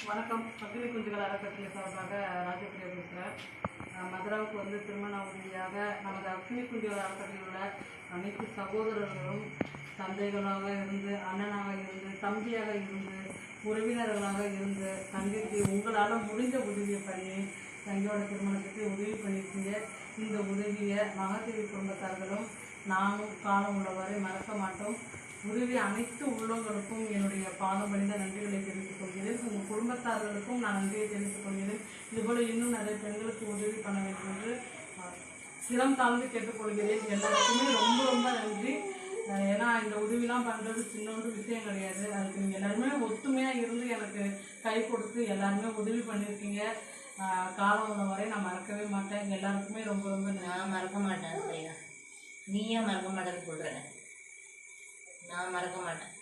வணக்கம். பத்திரிகை குஞ்சுகள் அறக்கட்டளை சார்பாக ராஜபிரியா பேசுகிறேன். மதுராவுக்கு வந்து திருமண உதவியாக நமது அக்னி குஞ்சுகள் அறக்கட்டளையில் உள்ள அனைத்து சகோதரர்களும் தந்தைகளாக இருந்து, அண்ணனாக இருந்து, தம்பியாக இருந்து, உறவினர்களாக இருந்து தங்கிக்கு உங்களால் முடிஞ்ச உதவியை பண்ணி தங்கியோட திருமணத்துக்கு உதவி பண்ணியிருக்கீங்க. இந்த உதவியை மகாதேவி குடும்பத்தார்களும் நானும் காலம் உள்ளவரை மறக்க மாட்டோம். உதவி அனைத்து உள்ளவங்களுக்கும் என்னுடைய பாதம் பணிந்த நன்றிகளை தெரிவித்துக் கொள்கிறேன். உங்கள் குடும்பத்தார்களுக்கும் நான் நன்றியை தெரிவித்துக் கொள்கிறேன். இதுபோல் இன்னும் நிறைய பெண்களுக்கு உதவி பண்ண வேண்டும் என்று சிரம் தாழ்ந்து கேட்டுக்கொள்கிறேன். எல்லாருக்குமே ரொம்ப ரொம்ப நன்றி. ஏன்னா இந்த உதவிலாம் பண்ணுறது சின்னொன்று விஷயம் கிடையாது. அதுக்கு நீங்கள் எல்லாருமே ஒத்துமையாக இருந்து எனக்கு கை கொடுத்து எல்லாருமே உதவி பண்ணியிருக்கீங்க. காலம் உள்ள வரை நான் மறக்கவே மாட்டேன். எல்லாருக்குமே ரொம்ப ரொம்ப நான் மறக்க மாட்டேன். நீயே மறக்க மாட்டேன்னு சொல்கிறேன். நான் மறக்க மாட்டேன்.